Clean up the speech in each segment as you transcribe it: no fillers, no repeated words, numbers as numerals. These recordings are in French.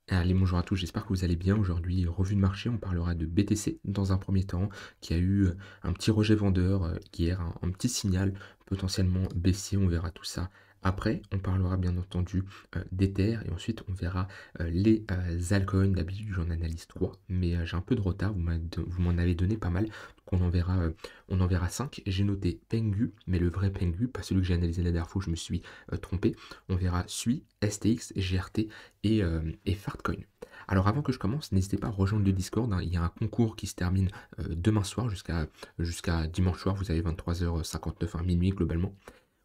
Allez, bonjour à tous, j'espère que vous allez bien. Aujourd'hui, revue de marché, on parlera de BTC dans un premier temps, qui a eu un petit rejet vendeur hier, un petit signal potentiellement baissier, on verra tout ça après. On parlera bien entendu d'Ether et ensuite on verra les altcoins. D'habitude, j'en analyse 3, mais j'ai un peu de retard, vous m'en avez donné pas mal, donc on en verra 5. J'ai noté Pengu, mais le vrai Pengu, pas celui que j'ai analysé la dernière fois, où je me suis trompé. On verra SUI, STX, GRT et Fartcoin. Alors avant que je commence, n'hésitez pas à rejoindre le Discord, hein. Il y a un concours qui se termine demain soir jusqu'à dimanche soir, vous avez 23h59 à minuit globalement,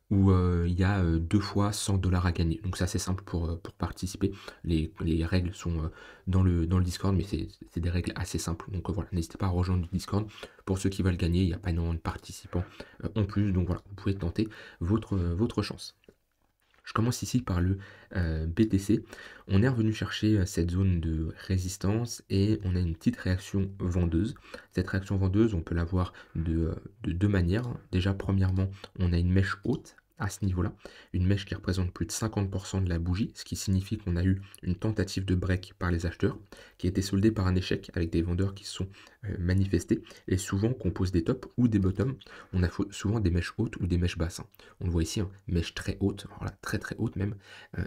où il y a 2 fois 100 $ à gagner. Donc c'est assez simple pour participer. Les règles sont dans le Discord, mais c'est des règles assez simples. Donc voilà, n'hésitez pas à rejoindre le Discord. Pour ceux qui veulent gagner, il n'y a pas énormément de participants en plus, donc voilà, vous pouvez tenter votre chance. Je commence ici par le BTC. On est revenu chercher cette zone de résistance et on a une petite réaction vendeuse. Cette réaction vendeuse, on peut la voir de deux manières. Déjà, premièrement, on a une mèche haute à ce niveau-là, une mèche qui représente plus de 50% de la bougie, ce qui signifie qu'on a eu une tentative de break par les acheteurs, qui a été soldée par un échec avec des vendeurs qui se sont manifestés, et souvent qu'on pose des tops ou des bottoms, on a souvent des mèches hautes ou des mèches basses, hein. On le voit ici, hein, mèche très haute, alors là, très très haute même.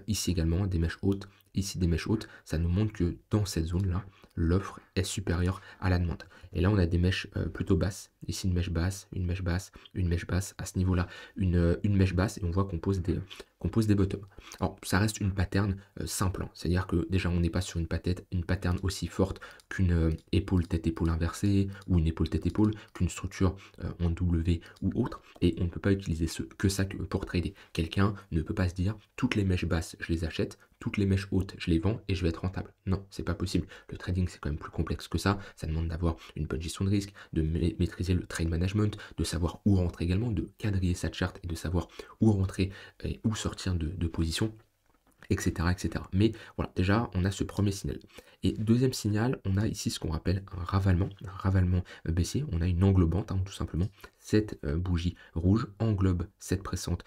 Ici également, des mèches hautes, ici des mèches hautes. Ça nous montre que dans cette zone-là, l'offre est supérieure à la demande. Et là, on a des mèches plutôt basses. Ici, une mèche basse, une mèche basse, une mèche basse. À ce niveau-là, une mèche basse, et on voit qu'on pose des bottoms. Alors, ça reste une pattern simple, hein. C'est-à-dire que déjà, on n'est pas sur une pattern aussi forte qu'une épaule tête-épaule inversée, ou une épaule tête-épaule, qu'une structure en W ou autre. Et on ne peut pas utiliser que ça pour trader. Quelqu'un ne peut pas se dire toutes les mèches basses, je les achète, toutes les mèches hautes, je les vends et je vais être rentable. Non, c'est pas possible. Le trading, c'est quand même plus complexe que ça. Ça demande d'avoir une bonne gestion de risque, de maîtriser le trade management, de savoir où rentrer également, de quadriller sa charte et de savoir où rentrer et où sortir de position, etc., etc. Mais voilà, déjà, on a ce premier signal. Et deuxième signal, on a ici ce qu'on appelle un ravalement baissier. On a une englobante, hein, tout simplement. Cette bougie rouge englobe cette précédente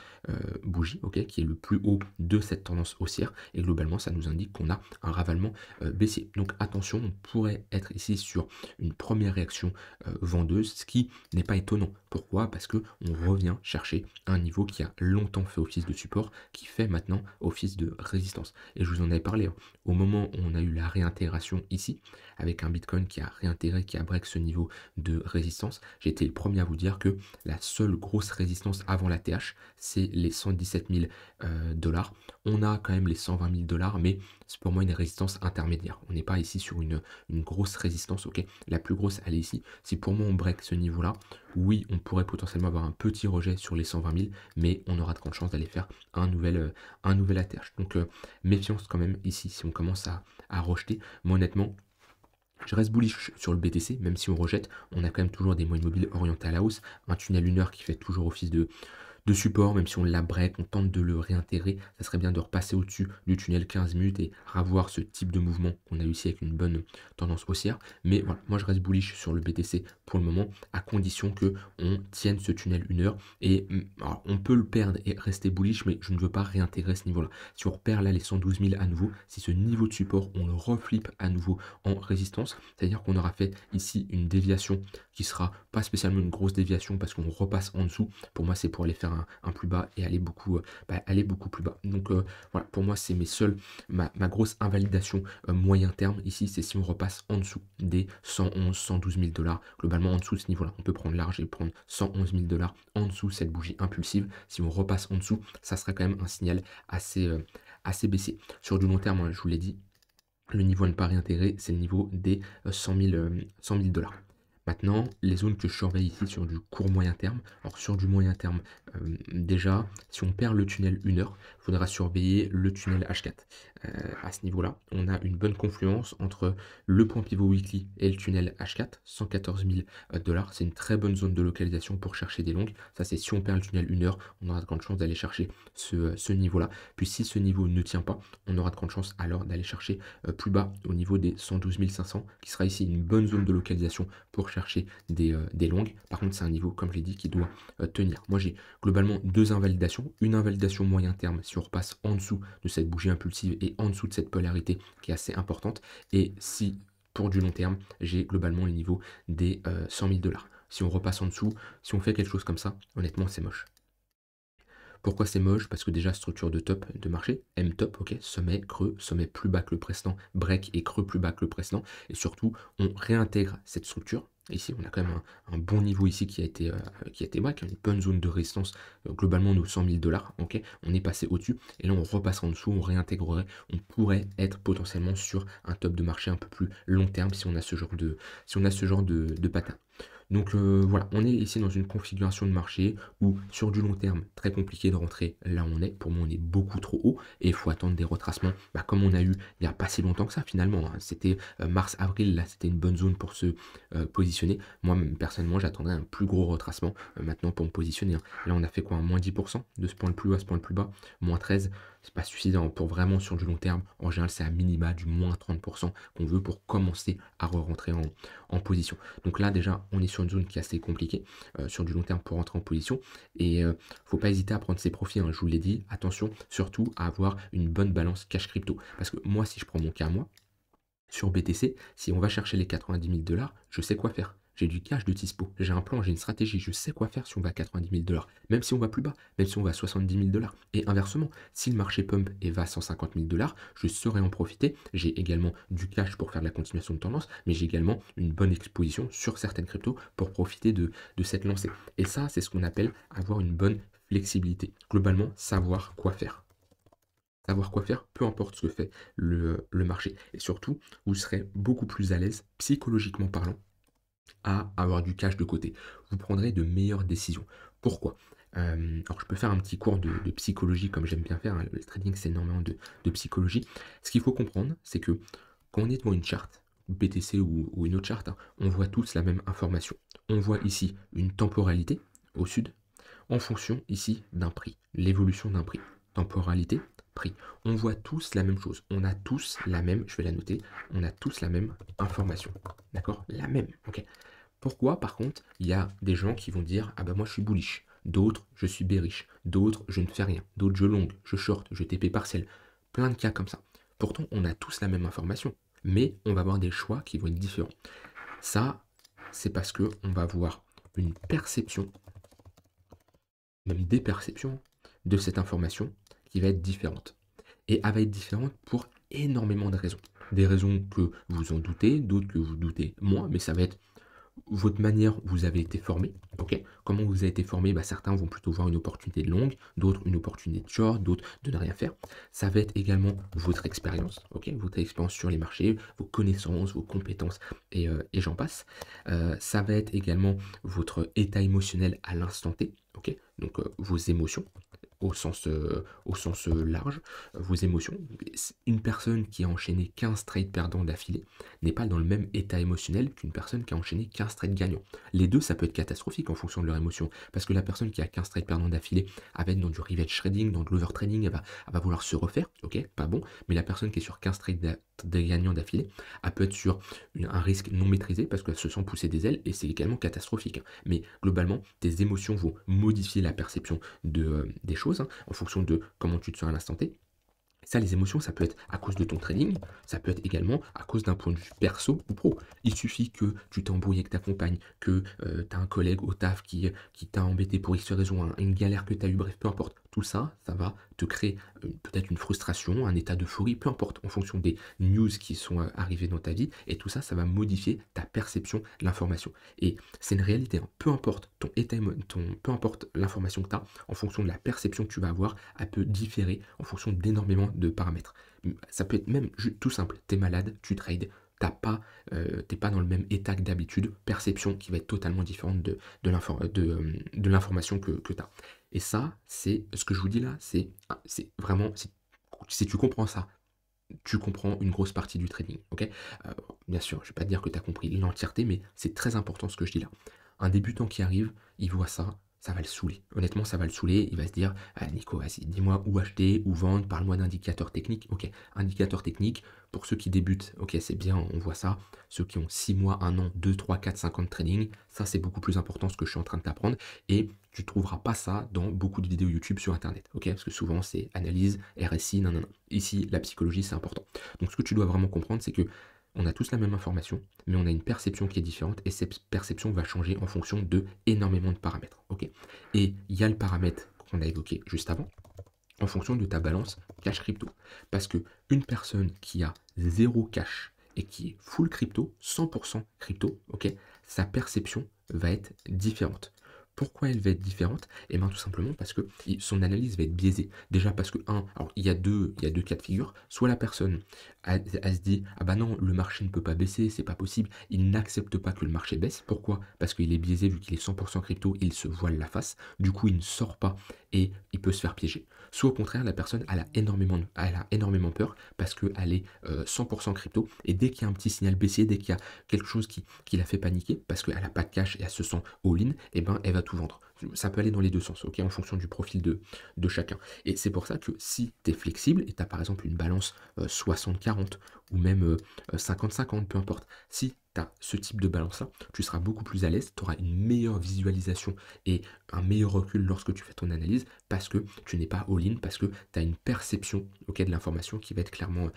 bougie, ok, qui est le plus haut de cette tendance haussière. Et globalement, ça nous indique qu'on a un ravalement baissier. Donc attention, on pourrait être ici sur une première réaction vendeuse, ce qui n'est pas étonnant. Pourquoi? Parce que on revient chercher un niveau qui a longtemps fait office de support, qui fait maintenant office de résistance. Et je vous en avais parlé, hein, au moment où on a eu la réintégration ici, avec un Bitcoin qui a réintégré, qui a break ce niveau de résistance, j'ai été le premier à vous dire que la seule grosse résistance avant la TH, c'est les 117 000 $. On a quand même les 120 000 $, mais c'est pour moi une résistance intermédiaire. On n'est pas ici sur une grosse résistance, ok. La plus grosse, elle est ici. Si pour moi on break ce niveau-là, oui, on pourrait potentiellement avoir un petit rejet sur les 120 000, mais on aura de grandes chances d'aller faire un nouvel ATH. Donc méfiance quand même ici si on commence à rejeter. Moi honnêtement, je reste bullish sur le BTC, même si on rejette, on a quand même toujours des moyennes mobiles orientées à la hausse, un tunnel 1 heure qui fait toujours office de support, même si on la break, on tente de le réintégrer, ça serait bien de repasser au-dessus du tunnel 15 minutes et revoir ce type de mouvement qu'on a eu ici avec une bonne tendance haussière. Mais voilà, moi je reste bullish sur le BTC pour le moment, à condition que on tienne ce tunnel 1 heure. Et alors, on peut le perdre et rester bullish, mais je ne veux pas réintégrer ce niveau-là. Si on repère là les 112 000 à nouveau, si ce niveau de support, on le reflippe à nouveau en résistance, c'est-à-dire qu'on aura fait ici une déviation qui sera pas spécialement une grosse déviation parce qu'on repasse en dessous. Pour moi, c'est pour aller faire un plus bas et aller beaucoup plus bas. Donc voilà, pour moi, c'est ma grosse invalidation moyen terme ici, c'est si on repasse en dessous des 111, 112 000 $, globalement en dessous de ce niveau-là. On peut prendre large et prendre 111 000 $ en dessous cette bougie impulsive. Si on repasse en dessous, ça serait quand même un signal assez baissier. Sur du long terme, hein, je vous l'ai dit, le niveau à ne pas réintégrer, c'est le niveau des 100 000 $. Maintenant, les zones que je surveille ici sur du court moyen terme. Alors sur du moyen terme, déjà, si on perd le tunnel 1 heure, il faudra surveiller le tunnel H4. À ce niveau-là, on a une bonne confluence entre le point pivot weekly et le tunnel H4, 114 000 $. C'est une très bonne zone de localisation pour chercher des longues. Ça, c'est si on perd le tunnel 1 heure, on aura de grandes chances d'aller chercher ce niveau-là. Puis si ce niveau ne tient pas, on aura de grandes chances alors d'aller chercher plus bas au niveau des 112 500, qui sera ici une bonne zone de localisation pour chercher des longues. Par contre, c'est un niveau, comme je l'ai dit, qui doit tenir. Moi, j'ai globalement deux invalidations. Une invalidation moyen terme si on repasse en dessous de cette bougie impulsive et en dessous de cette polarité qui est assez importante. Et si pour du long terme, j'ai globalement les niveaux des 100 000 $. Si on repasse en dessous, si on fait quelque chose comme ça, honnêtement, c'est moche. Pourquoi c'est moche? Parce que déjà, structure de top de marché, M-top, ok, sommet, creux, sommet plus bas que le précédent, break et creux plus bas que le précédent. Et surtout, on réintègre cette structure. Ici, on a quand même un bon niveau ici qui a été break, une bonne zone de résistance, globalement nos 100 000 $, ok. On est passé au-dessus, et là on repassera en dessous, on réintégrerait, on pourrait être potentiellement sur un top de marché un peu plus long terme si on a ce genre de pattern. Donc voilà, on est ici dans une configuration de marché où sur du long terme, très compliqué de rentrer là où on est. Pour moi, on est beaucoup trop haut et il faut attendre des retracements comme on a eu il n'y a pas si longtemps que ça finalement, hein. C'était mars-avril, là c'était une bonne zone pour se positionner. Moi, personnellement, j'attendrais un plus gros retracement maintenant pour me positionner, hein. Là, on a fait quoi? Un moins 10% de ce point le plus haut à ce point le plus bas, moins 13. C'est pas suffisant pour vraiment sur du long terme. En général, c'est à minima du moins 30% qu'on veut pour commencer à re-rentrer en position. Donc là, déjà, on est sur une zone qui est assez compliquée sur du long terme pour rentrer en position. Et faut pas hésiter à prendre ses profits, hein, je vous l'ai dit. Attention, surtout à avoir une bonne balance cash crypto. Parce que moi, si je prends mon cas à moi, sur BTC, si on va chercher les 90 000 $, je sais quoi faire. J'ai du cash de dispo, j'ai un plan, j'ai une stratégie, je sais quoi faire si on va à 90 000 $, même si on va plus bas, même si on va à 70 000 $. Et inversement, si le marché pump et va à 150 000 $, je saurai en profiter. J'ai également du cash pour faire de la continuation de tendance, mais j'ai également une bonne exposition sur certaines cryptos pour profiter de cette lancée. Et ça, c'est ce qu'on appelle avoir une bonne flexibilité. Globalement, savoir quoi faire. Savoir quoi faire, peu importe ce que fait le marché. Et surtout, vous serez beaucoup plus à l'aise, psychologiquement parlant, à avoir du cash de côté. Vous prendrez de meilleures décisions. Pourquoi? Alors, je peux faire un petit cours de psychologie, comme j'aime bien faire, hein. Le trading, c'est énormément de psychologie. Ce qu'il faut comprendre, c'est que quand on est devant une charte, BTC ou une autre charte, hein, on voit tous la même information. On voit ici une temporalité au sud, en fonction ici d'un prix, l'évolution d'un prix. Temporalité, prix. On voit tous la même chose. On a tous la même, je vais la noter, on a tous la même information. D'accord? La même. Ok. Pourquoi, par contre, il y a des gens qui vont dire ah ben moi je suis bullish, d'autres je suis bearish, d'autres je ne fais rien, d'autres je long, je short, je TP partiel. Plein de cas comme ça. Pourtant, on a tous la même information, mais on va avoir des choix qui vont être différents. Ça, c'est parce que on va avoir une perception, même des perceptions de cette information qui va être différente. Et elle va être différente pour énormément de raisons. Des raisons que vous en doutez, d'autres que vous doutez moins, mais ça va être votre manière où vous avez été formé. Ok. Comment vous avez été formé? Certains vont plutôt voir une opportunité de longue, d'autres une opportunité de short, d'autres de ne rien faire. Ça va être également votre expérience, ok, votre expérience sur les marchés, vos connaissances, vos compétences et j'en passe. Ça va être également votre état émotionnel à l'instant T, ok, donc vos émotions au sens large, vos émotions. Une personne qui a enchaîné 15 trades perdants d'affilée n'est pas dans le même état émotionnel qu'une personne qui a enchaîné 15 trades gagnants. Les deux, ça peut être catastrophique en fonction de leur émotion, parce que la personne qui a 15 trades perdants d'affilée, elle va être dans du revenge trading, dans de l'overtrading, elle va vouloir se refaire, ok, pas bon, mais la personne qui est sur 15 trades gagnants d'affilée, elle peut être sur un risque non maîtrisé, parce qu'elle se sent pousser des ailes, et c'est également catastrophique. Mais globalement, tes émotions vont modifier la perception des choses, hein, en fonction de comment tu te sens à l'instant T. Ça, les émotions, ça peut être à cause de ton trading, ça peut être également à cause d'un point de vue perso ou pro. Il suffit que tu t'es embrouillé avec ta compagne, que tu as un collègue au taf qui t'a embêté pour X raison, hein, une galère que tu as eue, bref, peu importe. Tout ça, ça va te créer peut-être une frustration, un état d'euphorie, peu importe, en fonction des news qui sont arrivées dans ta vie. Et tout ça, ça va modifier ta perception de l'information. Et c'est une réalité, hein. Peu importe ton état, peu importe l'information que tu as, en fonction de la perception que tu vas avoir, elle peut différer en fonction d'énormément de paramètres. Ça peut être même tout simple, tu es malade, tu trades, t'es pas dans le même état que d'habitude, perception qui va être totalement différente de l'information que tu as. Et ça, c'est ce que je vous dis là, c'est vraiment, si tu comprends ça, tu comprends une grosse partie du trading, ok. Bien sûr, je vais pas te dire que tu as compris l'entièreté, mais c'est très important ce que je dis là. Un débutant qui arrive, il voit ça, ça va le saouler. Honnêtement, ça va le saouler. Il va se dire: «Ah Nico, vas-y, dis-moi où acheter, où vendre, parle-moi d'indicateurs techniques». OK, indicateurs techniques, pour ceux qui débutent, OK, c'est bien, on voit ça. Ceux qui ont 6 mois, 1 an, 2, 3, 4, 5 ans de trading, ça, c'est beaucoup plus important, ce que je suis en train de t'apprendre et tu trouveras pas ça dans beaucoup de vidéos YouTube sur internet, OK? Parce que souvent, c'est analyse, RSI, non. Ici, la psychologie, c'est important. Donc ce que tu dois vraiment comprendre, c'est que on a tous la même information, mais on a une perception qui est différente et cette perception va changer en fonction de énormément de paramètres, OK? Et il y a le paramètre qu'on a évoqué juste avant, en fonction de ta balance cash crypto. Parce que une personne qui a zéro cash et qui est full crypto, 100% crypto, ok, sa perception va être différente. Pourquoi elle va être différente? Eh bien tout simplement parce que son analyse va être biaisée. Déjà parce que, alors il y a deux cas de figure. Soit la personne, elle se dit, ah bah non, le marché ne peut pas baisser, c'est pas possible. Il n'accepte pas que le marché baisse. Pourquoi? Parce qu'il est biaisé, vu qu'il est 100% crypto, il se voile la face. Du coup, il ne sort pas et il peut se faire piéger. Soit au contraire, la personne elle a énormément peur parce qu'elle est 100% crypto et dès qu'il y a un petit signal baissier, dès qu'il y a quelque chose qui la fait paniquer parce qu'elle n'a pas de cash et elle se sent all-in, et ben elle va tout vendre. Ça peut aller dans les deux sens, ok, en fonction du profil de chacun. Et c'est pour ça que si tu es flexible et tu as par exemple une balance 60-40 ou même 50-50, peu importe, si tu as ce type de balance-là, tu seras beaucoup plus à l'aise, tu auras une meilleure visualisation et un meilleur recul lorsque tu fais ton analyse parce que tu n'es pas all-in, parce que tu as une perception, ok, de l'information qui va être clairement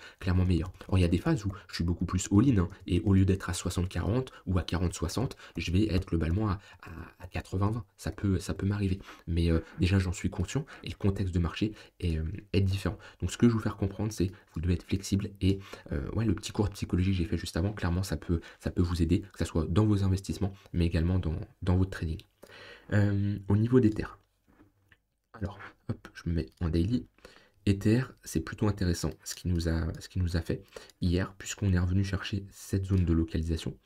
meilleure. Or, il y a des phases où je suis beaucoup plus all-in, hein, et au lieu d'être à 60-40 ou à 40-60, je vais être globalement à 80-20. Ça peut m'arriver. Mais déjà, j'en suis conscient et le contexte de marché est différent. Donc, ce que je veux vous faire comprendre, c'est que vous devez être flexible et ouais, le petit cours de psychologie que j'ai fait juste avant, clairement, ça peut vous aider, que ce soit dans vos investissements, mais également dans votre trading. Au niveau des terres, alors, hop, je me mets en daily. Ether, c'est plutôt intéressant ce qui nous a fait hier, puisqu'on est revenu chercher cette zone de localisation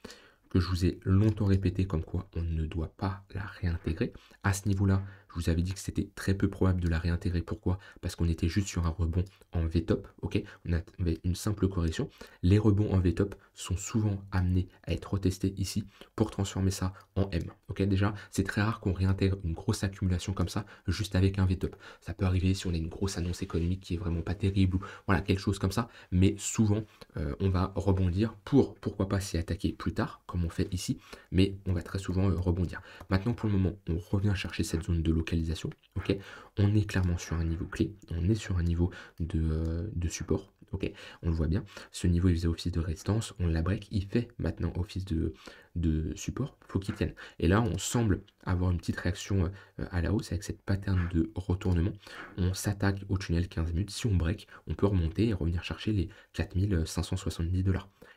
que je vous ai longtemps répété comme quoi on ne doit pas la réintégrer. À ce niveau-là, je vous avais dit que c'était très peu probable de la réintégrer. Pourquoi? Parce qu'on était juste sur un rebond en VTOP, ok? On avait une simple correction. Les rebonds en VTOP sont souvent amenés à être retestés ici pour transformer ça en M. Ok, déjà, c'est très rare qu'on réintègre une grosse accumulation comme ça juste avec un VTOP. Ça peut arriver si on a une grosse annonce économique qui est vraiment pas terrible ou voilà, quelque chose comme ça, mais souvent on va rebondir pour, pourquoi pas, s'y attaquer plus tard, comme on fait ici, mais on va très souvent rebondir. Maintenant, pour le moment, on revient chercher cette zone de localisation, ok? On est clairement sur un niveau clé, on est sur un niveau de support, ok? On le voit bien. Ce niveau, il faisait office de résistance, on la break, il fait maintenant office de support, faut qu'il tienne. Et là, on semble avoir une petite réaction à la hausse avec cette pattern de retournement. On s'attaque au tunnel 15 minutes. Si on break, on peut remonter et revenir chercher les 4570 $.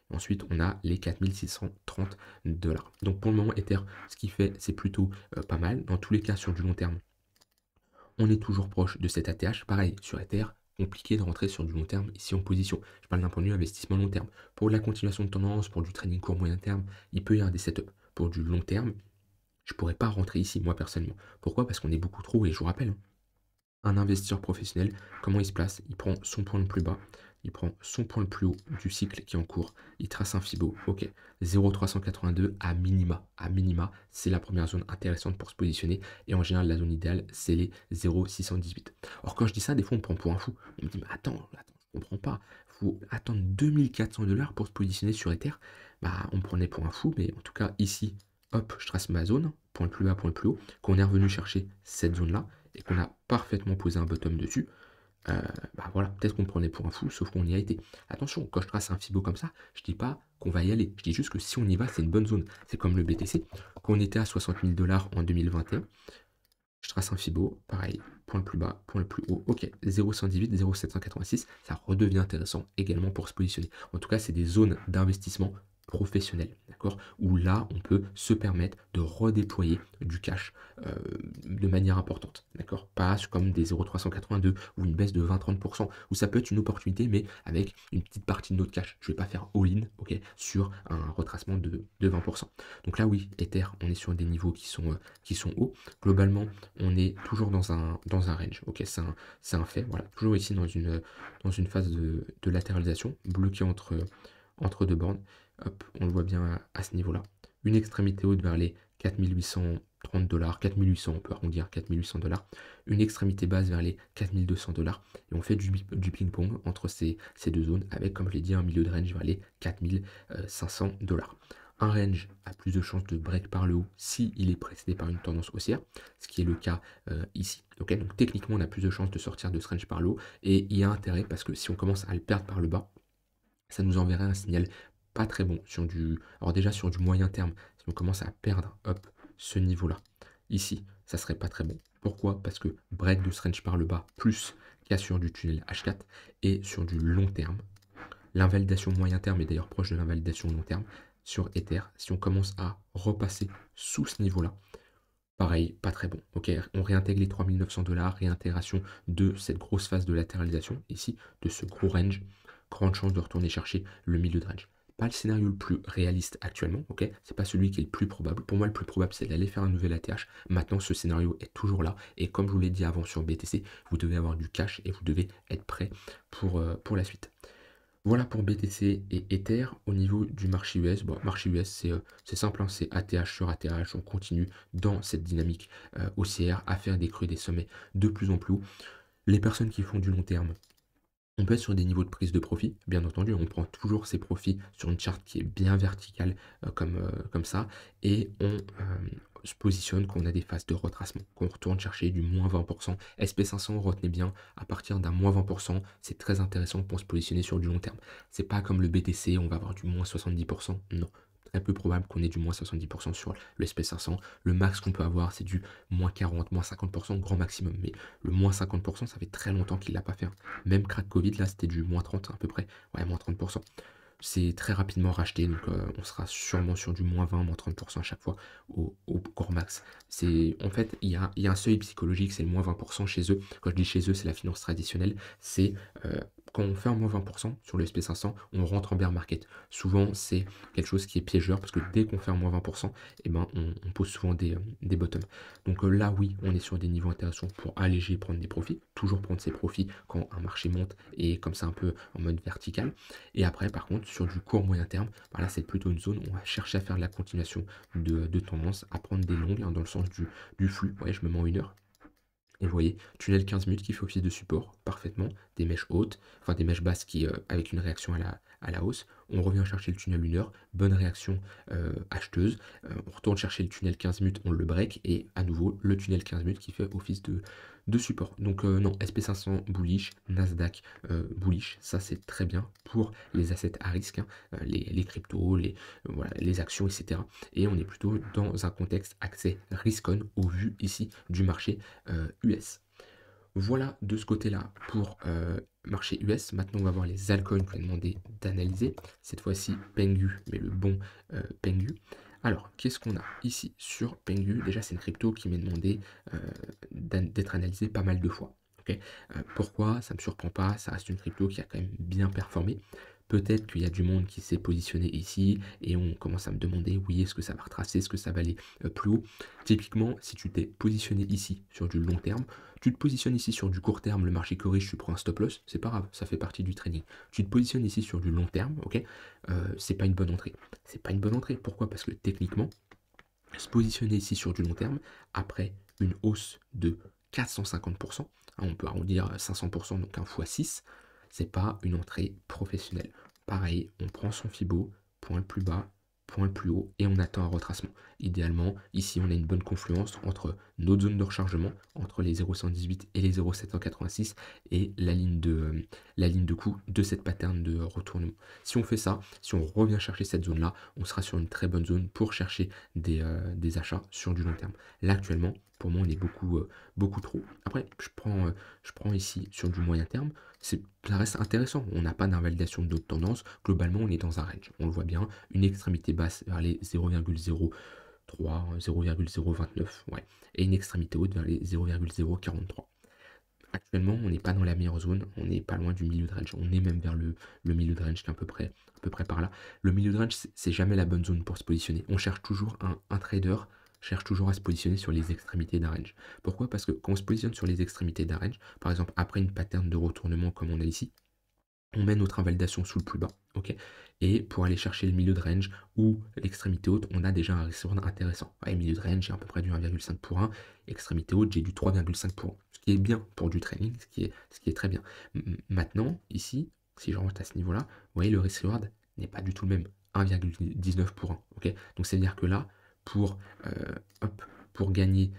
Ensuite, on a les 4630 $. Donc pour le moment, Ether, ce qu'il fait, c'est plutôt pas mal. Dans tous les cas, sur du long terme, on est toujours proche de cet ATH. Pareil, sur Ether, compliqué de rentrer sur du long terme ici en position. Je parle d'un point de vue investissement long terme. Pour la continuation de tendance, pour du trading court moyen terme, il peut y avoir des setups. Pour du long terme, je ne pourrais pas rentrer ici, moi personnellement. Pourquoi? Parce qu'on est beaucoup trop, et je vous rappelle, hein, un investisseur professionnel, comment il se place? Il prend son point le plus bas, il prend son point le plus haut du cycle qui est en cours, il trace un Fibo, ok, 0,382 à minima, c'est la première zone intéressante pour se positionner, et en général, la zone idéale, c'est les 0,618. Or, quand je dis ça, des fois, on me prend pour un fou, on me dit, mais attends, je comprends pas, faut attendre 2400 $ pour se positionner sur Ether, bah, on me prenait pour un fou, mais en tout cas, ici, hop, je trace ma zone, point le plus bas, point le plus haut, quand on est revenu chercher cette zone-là, et qu'on a parfaitement posé un bottom dessus, bah voilà, peut-être qu'on me prenait pour un fou, sauf qu'on y a été. Attention, quand je trace un Fibo comme ça, je dis pas qu'on va y aller. Je dis juste que si on y va, c'est une bonne zone. C'est comme le BTC. Quand on était à 60 000 $ en 2021, je trace un Fibo, pareil, point le plus bas, point le plus haut. Ok, 0,118, 0,786, ça redevient intéressant également pour se positionner. En tout cas, c'est des zones d'investissement professionnel, d'accord? Où là, on peut se permettre de redéployer du cash de manière importante, d'accord? Pas comme des 0,382 ou une baisse de 20-30%, où ça peut être une opportunité, mais avec une petite partie de notre cash. Je ne vais pas faire all-in, ok, sur un retracement de 20%. Donc là, oui, Ether, on est sur des niveaux qui sont hauts. Globalement, on est toujours dans un range, ok? C'est un fait, voilà. Toujours ici dans une phase de latéralisation, bloqué entre deux bornes. Hop, on le voit bien à ce niveau-là. une extrémité haute vers les 4 830 $, 4 800, on peut arrondir 4 800 $, une extrémité basse vers les 4 200 $, et on fait du ping-pong entre ces deux zones, avec, comme je l'ai dit, un milieu de range vers les 4 500 $. Un range a plus de chances de break par le haut si il est précédé par une tendance haussière, ce qui est le cas ici. Ok, donc techniquement, on a plus de chances de sortir de ce range par le haut, et il y a intérêt parce que si on commence à le perdre par le bas, ça nous enverrait un signal pas très bon sur alors déjà sur du moyen terme, si on commence à perdre, hop, ce niveau-là, ici, ça serait pas très bon. Pourquoi? Parce que break de ce range par le bas, plus qu'il y a sur du tunnel H4, et sur du long terme, l'invalidation moyen terme est d'ailleurs proche de l'invalidation long terme, sur Ether, si on commence à repasser sous ce niveau-là, pareil, pas très bon. Ok, on réintègre les 3 900 $, réintégration de cette grosse phase de latéralisation, ici, de ce gros range, grande chance de retourner chercher le milieu de range. Pas le scénario le plus réaliste actuellement, ok, c'est pas celui qui est le plus probable. Pour moi, le plus probable, c'est d'aller faire un nouvel ATH. Maintenant, ce scénario est toujours là, et comme je vous l'ai dit avant sur BTC, vous devez avoir du cash et vous devez être prêt pour la suite. Voilà pour BTC et Ether. Au niveau du marché US, bon, marché US c'est simple, hein, c'est ATH sur ATH, on continue dans cette dynamique haussière à faire des creux et des sommets de plus en plus haut. Les personnes qui font du long terme, on peut être sur des niveaux de prise de profit, bien entendu, on prend toujours ses profits sur une charte qui est bien verticale comme ça, et on se positionne quand on a des phases de retracement, qu'on retourne chercher du moins 20%. SP500, retenez bien, à partir d'un moins 20%, c'est très intéressant pour se positionner sur du long terme. C'est pas comme le BTC, on va avoir du moins 70%, non. Très peu probable qu'on ait du moins 70% sur le SP500. Le max qu'on peut avoir, c'est du moins 40, moins 50%, grand maximum. Mais le moins 50%, ça fait très longtemps qu'il ne l'a pas fait. Même crack Covid, là, c'était du moins 30 à peu près. Ouais, moins 30%. C'est très rapidement racheté, donc on sera sûrement sur du moins 20, moins 30% à chaque fois au grand max. En fait, il y a un seuil psychologique, c'est le moins 20% chez eux. Quand je dis chez eux, c'est la finance traditionnelle. C'est quand on fait un moins 20% sur le SP500, on rentre en bear market. Souvent, c'est quelque chose qui est piégeur parce que dès qu'on fait un moins 20%, eh ben, on pose souvent des bottoms. Donc là, oui, on est sur des niveaux intéressants pour alléger et prendre des profits. Toujours prendre ses profits quand un marché monte et comme ça un peu en mode vertical. Et après, par contre, sur du court moyen terme, bah là, c'est plutôt une zone où on va chercher à faire de la continuation de tendance, à prendre des longues hein, dans le sens du flux. Ouais, je me mets en 1 heure. Et vous voyez, tunnel 15 minutes qui fait office de support parfaitement, des mèches hautes, enfin des mèches basses qui, avec une réaction à la hausse. On revient chercher le tunnel 1 heure, bonne réaction acheteuse. On retourne chercher le tunnel 15 minutes, on le break, et à nouveau le tunnel 15 minutes qui fait office de support. Donc non, SP500 bullish, Nasdaq bullish, ça c'est très bien pour les assets à risque, hein, les cryptos, voilà, les actions, etc. Et on est plutôt dans un contexte accès risk-on au vu ici du marché US. Voilà de ce côté-là pour marché US. Maintenant, on va voir les altcoins qu'on a demandé d'analyser. Cette fois-ci, Pengu, mais le bon Pengu. Alors, qu'est-ce qu'on a ici sur Pengu? Déjà, c'est une crypto qui m'est demandé d'être analysée pas mal de fois. Okay, pourquoi? Ça ne me surprend pas. Ça reste une crypto qui a quand même bien performé. Peut-être qu'il y a du monde qui s'est positionné ici et on commence à me demander, oui, est-ce que ça va retracer, est-ce que ça va aller plus haut? Typiquement, si tu t'es positionné ici sur du long terme, tu te positionnes ici sur du court terme, le marché corrige, tu prends un stop loss, c'est pas grave, ça fait partie du trading. Tu te positionnes ici sur du long terme, ok, c'est pas une bonne entrée. C'est pas une bonne entrée. Pourquoi? Parce que techniquement, se positionner ici sur du long terme, après une hausse de 450%, hein, on peut arrondir à 500%, donc un x6, c'est pas une entrée professionnelle. Pareil, on prend son Fibo, point le plus bas, point le plus haut, et on attend un retracement. Idéalement, ici, on a une bonne confluence entre notre zone de rechargement, entre les 0,118 et les 0,786, et la ligne de coup de cette pattern de retournement. Si on fait ça, si on revient chercher cette zone-là, on sera sur une très bonne zone pour chercher des achats sur du long terme. Là, actuellement, pour moi, on est beaucoup trop. Après, je prends ici sur du moyen terme, ça reste intéressant. On n'a pas d'invalidation d'autres tendances. Globalement, on est dans un range. On le voit bien, une extrémité basse vers les 0,03, 0,029, ouais, et une extrémité haute vers les 0,043. Actuellement, on n'est pas dans la meilleure zone, on n'est pas loin du milieu de range, on est même vers le milieu de range qui est à peu près par là. Le milieu de range, c'est jamais la bonne zone pour se positionner. On cherche toujours un trader, cherche toujours à se positionner sur les extrémités d'un range. Pourquoi? Parce que quand on se positionne sur les extrémités d'un range, par exemple après une pattern de retournement comme on a ici, On met notre invalidation sous le plus bas, ok? Et pour aller chercher le milieu de range ou l'extrémité haute, on a déjà un risk reward intéressant. Ouais, milieu de range, j'ai à peu près du 1,5 pour 1. Extrémité haute, j'ai du 3,5 pour 1. Ce qui est bien pour du trading, ce qui est très bien. Maintenant, ici, si je rentre à ce niveau-là, vous voyez, le risk reward n'est pas du tout le même. 1,19 pour 1, ok? Donc, c'est-à-dire que là, pour, hop, pour gagner,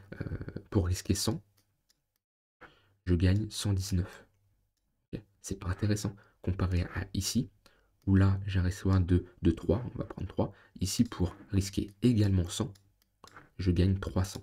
pour risquer 100, je gagne 119. Ok, c'est pas intéressant comparé à ici, où là j'ai un recevoir de 3, on va prendre 3. Ici, pour risquer également 100, je gagne 300.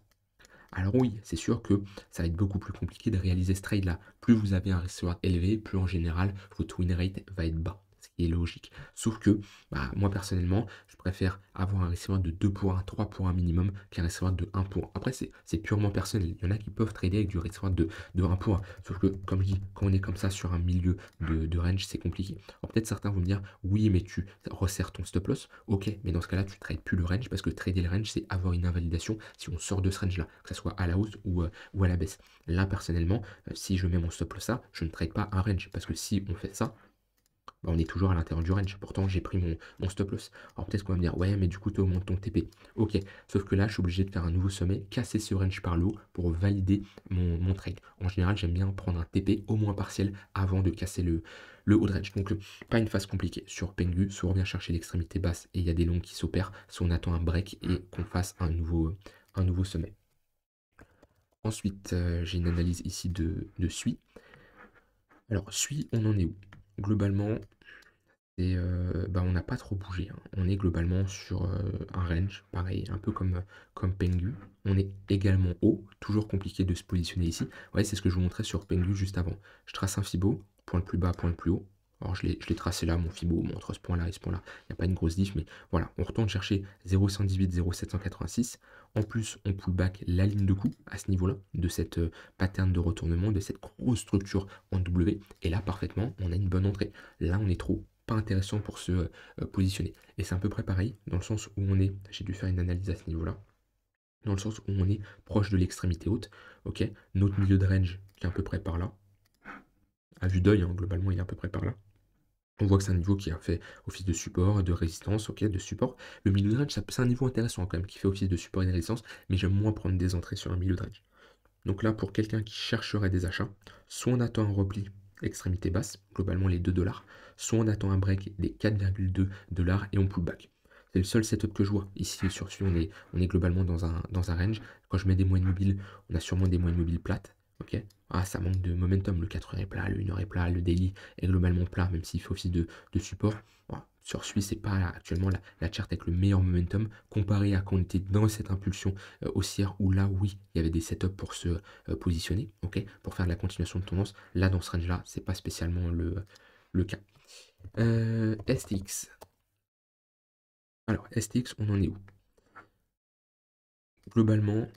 Alors oui, c'est sûr que ça va être beaucoup plus compliqué de réaliser ce trade-là. Plus vous avez un recevoir élevé, plus en général, votre win rate va être bas, ce qui est logique. Sauf que, bah, moi personnellement, je préfère avoir un recevoir de 2 pour 1, 3 pour 1 minimum, qu'un recevoir de 1 pour 1. Après, c'est purement personnel. Il y en a qui peuvent trader avec du recevoir de 1 pour 1. Sauf que, comme je dis, quand on est comme ça sur un milieu de range, c'est compliqué. Alors peut-être certains vont me dire, oui, mais tu resserres ton stop loss. Ok, mais dans ce cas-là, tu ne trades plus le range, parce que trader le range, c'est avoir une invalidation si on sort de ce range-là, que ce soit à la hausse ou à la baisse. Là, personnellement, si je mets mon stop loss là, je ne trade pas un range, parce que si on fait ça, bah, on est toujours à l'intérieur du range. Pourtant, j'ai pris mon stop loss. Alors peut-être qu'on va me dire, ouais, mais du coup, tu augmentes ton TP. Ok, sauf que là, je suis obligé de faire un nouveau sommet, casser ce range par le haut pour valider mon trade. En général, j'aime bien prendre un TP au moins partiel avant de casser le haut de range. Donc, pas une phase compliquée. Sur Pengu, soit on vient chercher l'extrémité basse et il y a des longs qui s'opèrent, soit on attend un break et qu'on fasse un nouveau sommet. Ensuite, j'ai une analyse ici de SUI. Alors, SUI, on en est où? Globalement, bah, on n'a pas trop bougé, hein. On est globalement sur un range, pareil, un peu comme Pengu. On est également haut, toujours compliqué de se positionner ici. Ouais, c'est ce que je vous montrais sur Pengu juste avant. Je trace un Fibo, point le plus bas, point le plus haut. Alors je l'ai tracé là, mon Fibo, entre ce point-là et ce point-là. Il n'y a pas une grosse diff, mais voilà, on retourne chercher 0,118, 0,786. En plus, on pull back la ligne de coup à ce niveau-là, de cette pattern de retournement, de cette grosse structure en W. Et là, parfaitement, on a une bonne entrée. Là, on est trop pas intéressant pour se positionner. Et c'est à peu près pareil, dans le sens où on est, j'ai dû faire une analyse à ce niveau-là, dans le sens où on est proche de l'extrémité haute, ok, notre milieu de range qui est à peu près par là, à vue d'œil, hein, globalement il est à peu près par là. On voit que c'est un niveau qui a fait office de support, de résistance, ok, de support. Le milieu de range, c'est un niveau intéressant quand même, qui fait office de support et de résistance, mais j'aime moins prendre des entrées sur un milieu de range. Donc là, pour quelqu'un qui chercherait des achats, soit on attend un repli extrémité basse, globalement les 2 $, soit on attend un break des 4,2 $ et on pull back. C'est le seul setup que je vois. Ici, sur celui, on est globalement dans un range. Quand je mets des moyennes mobiles, on a sûrement des moyennes mobiles plates. Ok. Ah, ça manque de momentum. Le 4 heures est plat, le 1 heure est plat, le daily est globalement plat, même s'il fait aussi de support. Voilà. Sur celui, c'est pas actuellement la chart avec le meilleur momentum comparé à quand on était dans cette impulsion haussière où là, oui, il y avait des setups pour se positionner, ok, pour faire de la continuation de tendance. Là, dans ce range-là, c'est pas spécialement le cas. STX. Alors, STX, on en est où? Globalement,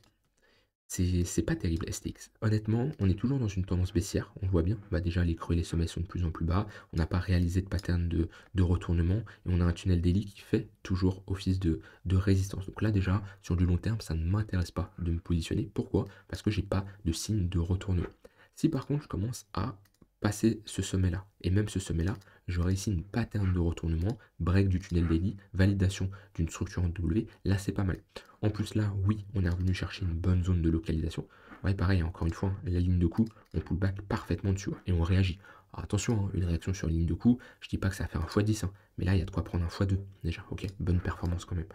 c'est pas terrible STX. Honnêtement, on est toujours dans une tendance baissière, on le voit bien. Bah déjà, les creux et les sommets sont de plus en plus bas. On n'a pas réalisé de pattern de retournement. Et on a un tunnel daily qui fait toujours office de résistance. Donc là, déjà, sur du long terme, ça ne m'intéresse pas de me positionner. Pourquoi? Parce que j'ai pas de signe de retournement. Si par contre, je commence à passer ce sommet-là, et même ce sommet-là, j'aurai ici une pattern de retournement, break du tunnel daily, validation d'une structure en W, là c'est pas mal. En plus là, oui, on est revenu chercher une bonne zone de localisation. Ouais, pareil, encore une fois, la ligne de coup, on pull back parfaitement dessus et on réagit. Alors attention, hein, une réaction sur ligne de coup, je dis pas que ça fait un x10, hein, mais là il y a de quoi prendre un x2 déjà. Ok, bonne performance quand même.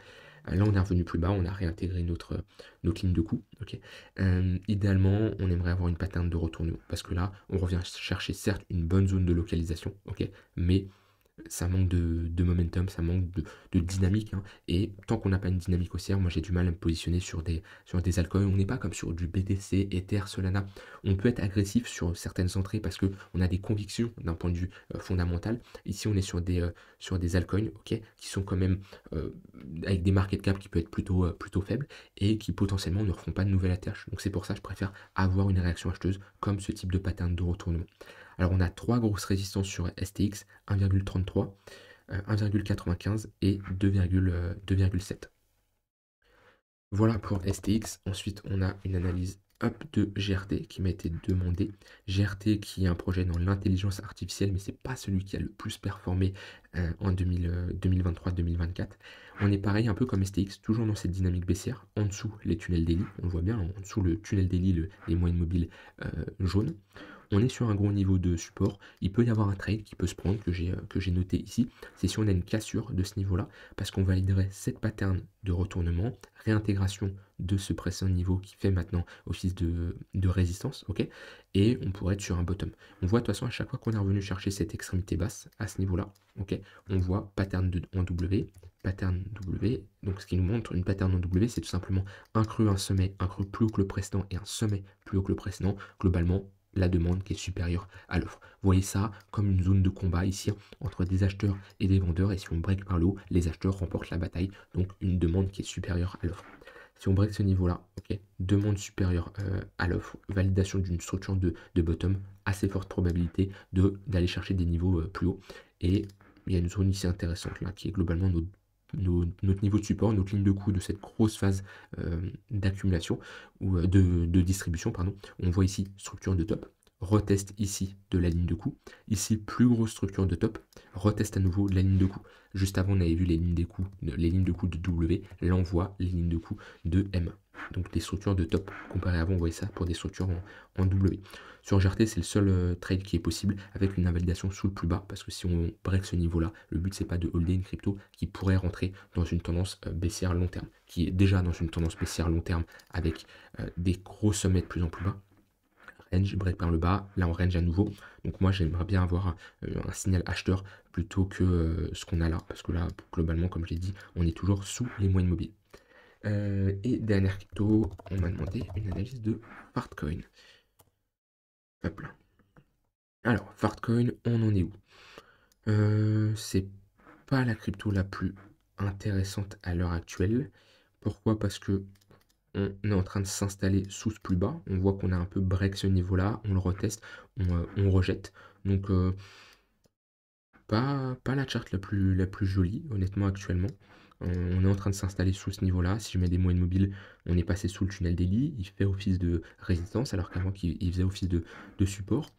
Là on est revenu plus bas, on a réintégré notre ligne de coup. Ok. Idéalement, on aimerait avoir une pattern de retournement parce que là, on revient chercher certes une bonne zone de localisation, ok, mais ça manque de momentum, ça manque de dynamique, hein. Et tant qu'on n'a pas une dynamique haussière, moi j'ai du mal à me positionner sur des altcoins. On n'est pas comme sur du BTC, Ether, Solana. On peut être agressif sur certaines entrées parce qu'on a des convictions d'un point de vue fondamental. Ici, on est sur des altcoins, ok, qui sont quand même avec des market cap qui peut être plutôt faibles et qui potentiellement ne refont pas de nouvelles ATH. Donc c'est pour ça que je préfère avoir une réaction acheteuse comme ce type de pattern de retournement. Alors on a trois grosses résistances sur STX, 1,33, 1,95 et 2,7. Voilà pour STX. Ensuite, on a une analyse hop, de GRT qui m'a été demandé. GRT qui est un projet dans l'intelligence artificielle, mais c'est pas celui qui a le plus performé en 2023-2024. On est pareil, un peu comme STX, toujours dans cette dynamique baissière. En dessous, les tunnels daily, on le voit bien, en dessous le tunnel daily, les moyennes mobiles jaunes. On est sur un gros niveau de support. Il peut y avoir un trade qui peut se prendre, que j'ai noté ici. C'est si on a une cassure de ce niveau-là, parce qu'on validerait cette pattern de retournement, réintégration de ce précédent niveau qui fait maintenant office de résistance, ok. Et on pourrait être sur un bottom. On voit de toute façon à chaque fois qu'on est revenu chercher cette extrémité basse à ce niveau-là, ok, on voit pattern en W, pattern W. Donc ce qui nous montre une pattern en W, c'est tout simplement un creux, un sommet, un creux plus haut que le précédent et un sommet plus haut que le précédent. Globalement, la demande qui est supérieure à l'offre. Vous voyez ça comme une zone de combat ici entre des acheteurs et des vendeurs, et si on break par le haut, les acheteurs remportent la bataille, donc une demande qui est supérieure à l'offre. Si on break ce niveau-là, ok, demande supérieure à l'offre, validation d'une structure de bottom, assez forte probabilité d'aller chercher des niveaux plus hauts, et il y a une zone ici intéressante là, qui est globalement notre niveau de support, notre ligne de coup de cette grosse phase d'accumulation ou de distribution, pardon. On voit ici structure de top, reteste ici de la ligne de coup, ici plus grosse structure de top, reteste à nouveau de la ligne de coup. Juste avant, on avait vu les lignes de coup de W, là on voit les lignes de coup de M. Donc des structures de top. Comparé avant, on voyait ça pour des structures en W. Sur GRT, c'est le seul trade qui est possible avec une invalidation sous le plus bas, parce que si on break ce niveau-là, le but c'est pas de holder une crypto qui pourrait rentrer dans une tendance baissière long terme, qui est déjà dans une tendance baissière long terme avec des gros sommets de plus en plus bas. Range, break par le bas, là on range à nouveau. Donc moi j'aimerais bien avoir un signal acheteur plutôt que ce qu'on a là, parce que là globalement comme j'ai dit, on est toujours sous les moyennes mobiles. Et dernière crypto, on m'a demandé une analyse de Fartcoin. Hop là. Alors, Fartcoin, on en est où? C'est pas la crypto la plus intéressante à l'heure actuelle. Pourquoi? Parce que on est en train de s'installer sous ce plus bas. On voit qu'on a un peu break ce niveau-là, on le reteste, on rejette. Donc, pas la charte la plus jolie, honnêtement, actuellement. On est en train de s'installer sous ce niveau-là. Si je mets des moyennes mobiles, on est passé sous le tunnel daily. Il fait office de résistance, alors qu'avant, il faisait office de support.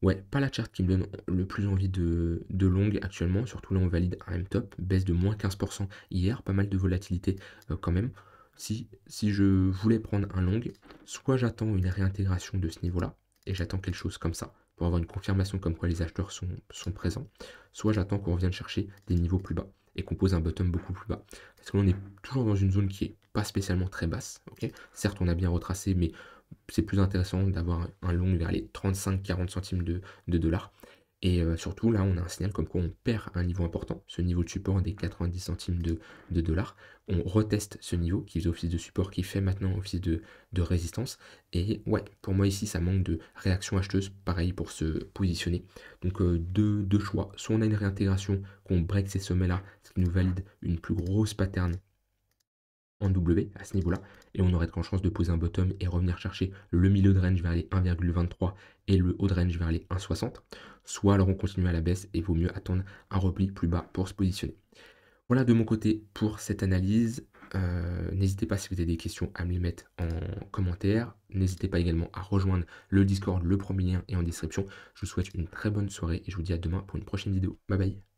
Ouais, pas la charte qui me donne le plus envie de longue actuellement. Surtout là, on valide un M-top, baisse de moins 15% hier, pas mal de volatilité quand même. Si je voulais prendre un long, soit j'attends une réintégration de ce niveau-là, et j'attends quelque chose comme ça, pour avoir une confirmation comme quoi les acheteurs sont présents, soit j'attends qu'on revienne chercher des niveaux plus bas, et qu'on pose un bottom beaucoup plus bas. Parce que là, on est toujours dans une zone qui est pas spécialement très basse, ok. Certes, on a bien retracé, mais c'est plus intéressant d'avoir un long vers les 35-40 centimes de dollars. Et surtout, là, on a un signal comme quoi on perd un niveau important, ce niveau de support des 90 centimes de dollars. On reteste ce niveau qui faisait office de support, qui fait maintenant office de résistance. Et ouais, pour moi ici, ça manque de réaction acheteuse, pareil pour se positionner. Donc deux choix. Soit on a une réintégration, qu'on break ces sommets-là, ce qui nous valide une plus grosse pattern en W à ce niveau-là, et on aurait de grandes chances de poser un bottom et revenir chercher le milieu de range vers les 1,23 et le haut de range vers les 1,60. Soit alors on continue à la baisse et vaut mieux attendre un repli plus bas pour se positionner. Voilà de mon côté pour cette analyse. N'hésitez pas si vous avez des questions à me les mettre en commentaire. N'hésitez pas également à rejoindre le Discord, le premier lien est en description. Je vous souhaite une très bonne soirée et je vous dis à demain pour une prochaine vidéo. Bye bye.